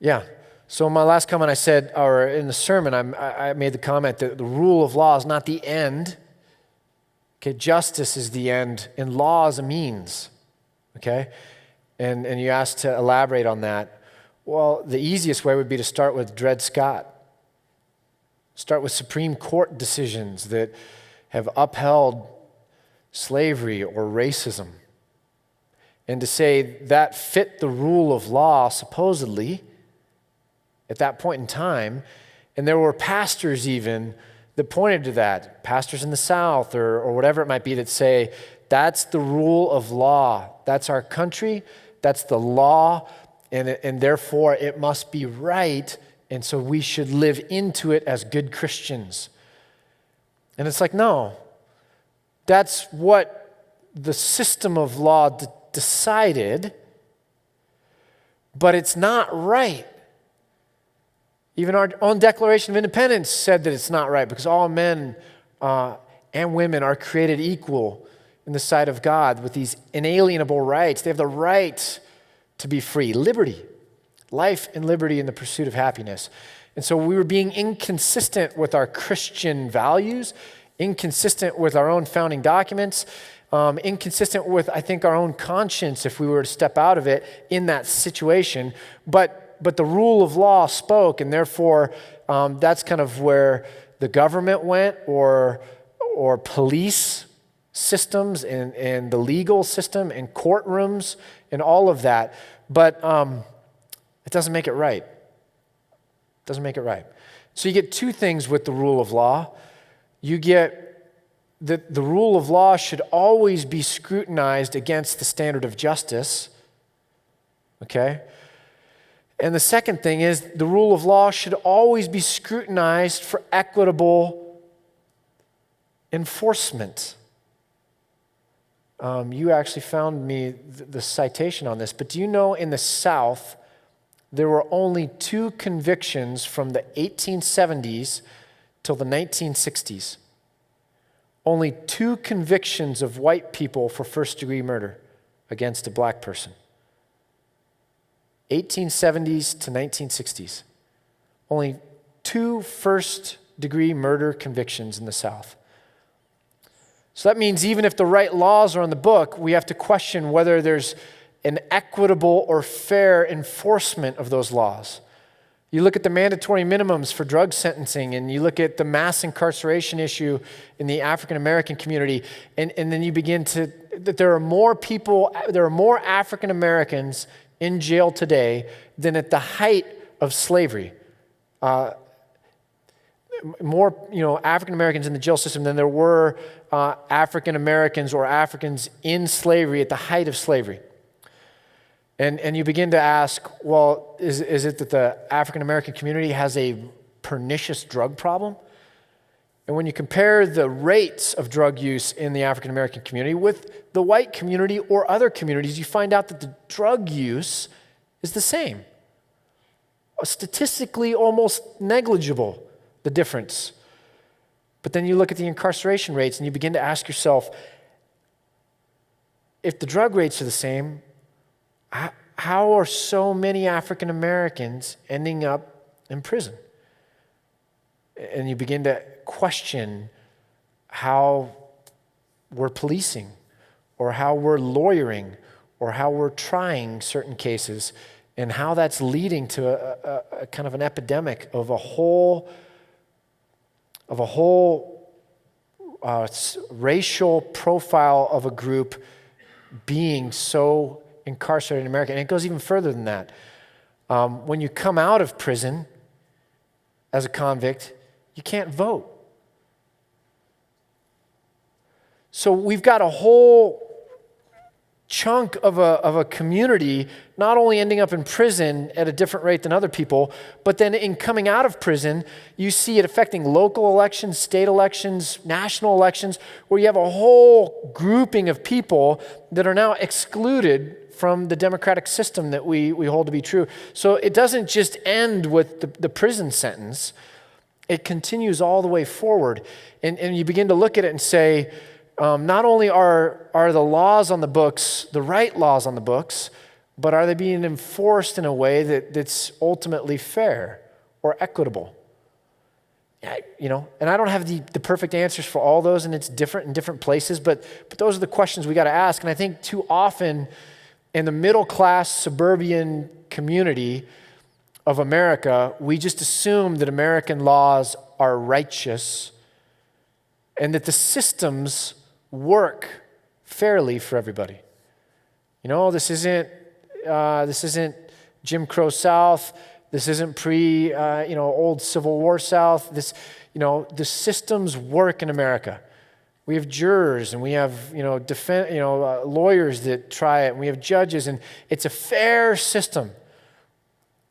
Yeah. So in my last comment I said, or in the sermon, I made the comment that the rule of law is not the end. Okay, justice is the end, and law is a means. Okay? And you asked to elaborate on that. Well, the easiest way would be to start with Dred Scott. Start with Supreme Court decisions that have upheld slavery or racism. And to say that fit the rule of law, supposedly, at that point in time. And there were pastors even that pointed to that, pastors in the South or whatever it might be, that say, that's the rule of law. That's our country. That's the law. And therefore, it must be right. And so we should live into it as good Christians. And it's like, no. That's what the system of law decided, but it's not right. Even our own Declaration of Independence said that it's not right because all men and women are created equal in the sight of God with these inalienable rights. They have the right to be free, liberty, life and liberty in the pursuit of happiness. And so we were being inconsistent with our Christian values, inconsistent with our own founding documents, inconsistent with, I think, our own conscience if we were to step out of it in that situation. But the rule of law spoke, and therefore that's kind of where the government went, or police systems and the legal system and courtrooms and all of that. But it doesn't make it right. It doesn't make it right. So you get two things with the rule of law. You get that the rule of law should always be scrutinized against the standard of justice. Okay? And the second thing is the rule of law should always be scrutinized for equitable enforcement. You actually found me the citation on this, but do you know in the South there were only 2 convictions from the 1870s till the 1960s? Only 2 convictions of white people for first-degree murder against a black person. 1870s to 1960s. Only 2 first-degree murder convictions in the South. So that means even if the right laws are on the book, we have to question whether there's an equitable or fair enforcement of those laws. You look at the mandatory minimums for drug sentencing, and you look at the mass incarceration issue in the African American community, and then you begin to, that there are more African Americans in jail today than at the height of slavery. More, African Americans in the jail system than there were African Americans or Africans in slavery at the height of slavery. And you begin to ask, well, is it that the African American community has a pernicious drug problem? And when you compare the rates of drug use in the African American community with the white community or other communities, you find out that the drug use is the same. Statistically almost negligible, the difference. But then you look at the incarceration rates and you begin to ask yourself, if the drug rates are the same, how are so many African Americans ending up in prison? And you begin to question how we're policing, or how we're lawyering, or how we're trying certain cases, and how that's leading to a kind of an epidemic of a whole racial profile of a group being so incarcerated in America. And it goes even further than that. When you come out of prison as a convict, you can't vote. So we've got a whole chunk of a community not only ending up in prison at a different rate than other people, but then in coming out of prison, you see it affecting local elections, state elections, national elections, where you have a whole grouping of people that are now excluded from the democratic system that we hold to be true. So it doesn't just end with the prison sentence. It continues all the way forward. And you begin to look at it and say, not only are the laws on the books, the right laws on the books, but are they being enforced in a way that's ultimately fair or equitable? And I don't have the perfect answers for all those, and it's different in different places, but those are the questions we got to ask. And I think too often in the middle-class suburban community of America, we just assume that American laws are righteous and that the systems work fairly for everybody. This isn't Jim Crow South. This isn't old Civil War South. The systems work in America. We have jurors and we have, lawyers that try it, and we have judges, and it's a fair system.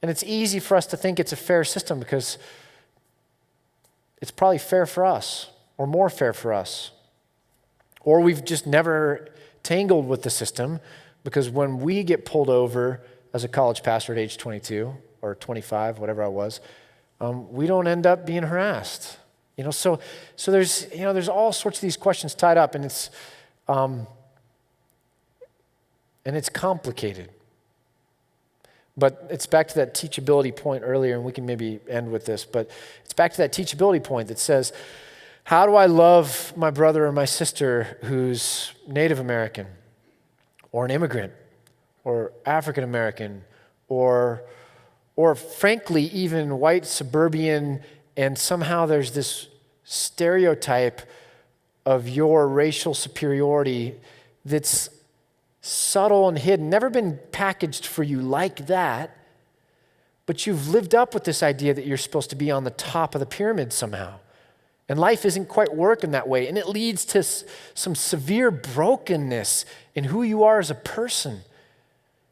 And it's easy for us to think it's a fair system because it's probably fair for us or more fair for us. Or we've just never tangled with the system because when we get pulled over as a college pastor at age 22 or 25, whatever I was, we don't end up being harassed. So there's all sorts of these questions tied up, and it's complicated. But it's back to that teachability point earlier, and we can maybe end with this, but it's back to that teachability point that says, how do I love my brother or my sister who's Native American or an immigrant or African American or frankly even white suburban, and somehow there's this stereotype of your racial superiority that's subtle and hidden, never been packaged for you like that, but you've lived up with this idea that you're supposed to be on the top of the pyramid somehow. And life isn't quite working that way, and it leads to some severe brokenness in who you are as a person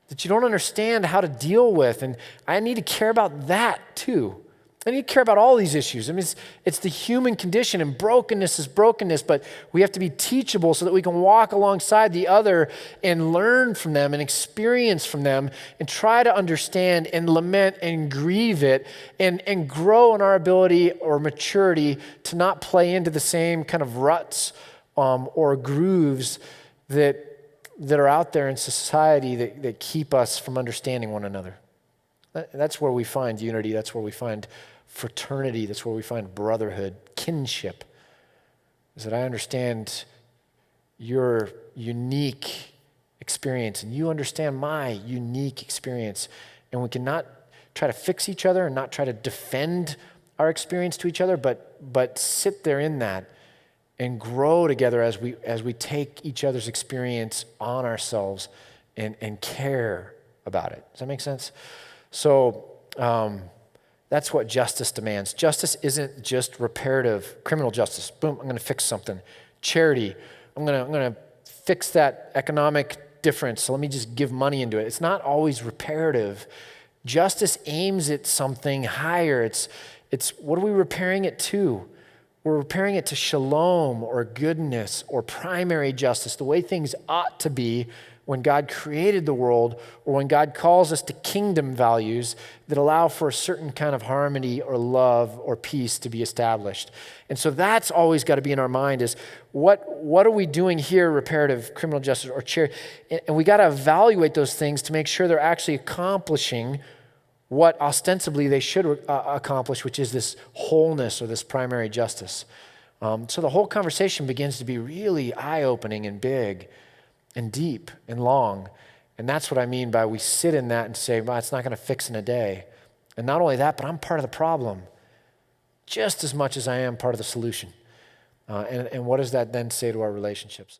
that you don't understand how to deal with. And I need to care about that too. I need to care about all these issues. I mean, it's the human condition, and brokenness is brokenness, but we have to be teachable so that we can walk alongside the other and learn from them and experience from them and try to understand and lament and grieve it and grow in our ability or maturity to not play into the same kind of ruts or grooves that are out there in society that keep us from understanding one another. That's where we find unity. That's where we find fraternity. That's where we find brotherhood, kinship, is that I understand your unique experience and you understand my unique experience. And we cannot try to fix each other and not try to defend our experience to each other, but sit there in that and grow together as we take each other's experience on ourselves and care about it. Does that make sense? So that's what justice demands. Justice isn't just reparative, criminal justice. Boom, I'm going to fix something. Charity, I'm going to fix that economic difference, so let me just give money into it. It's not always reparative. Justice aims at something higher. It's what are we repairing it to? We're repairing it to shalom or goodness or primary justice, the way things ought to be when God created the world, or when God calls us to kingdom values that allow for a certain kind of harmony or love or peace to be established. And so that's always got to be in our mind is what are we doing here, reparative, criminal justice, or charity? And we got to evaluate those things to make sure they're actually accomplishing what ostensibly they should accomplish, which is this wholeness or this primary justice. So the whole conversation begins to be really eye-opening and big and deep and long. And that's what I mean by we sit in that and say, well, it's not going to fix in a day. And not only that, but I'm part of the problem just as much as I am part of the solution. And what does that then say to our relationships?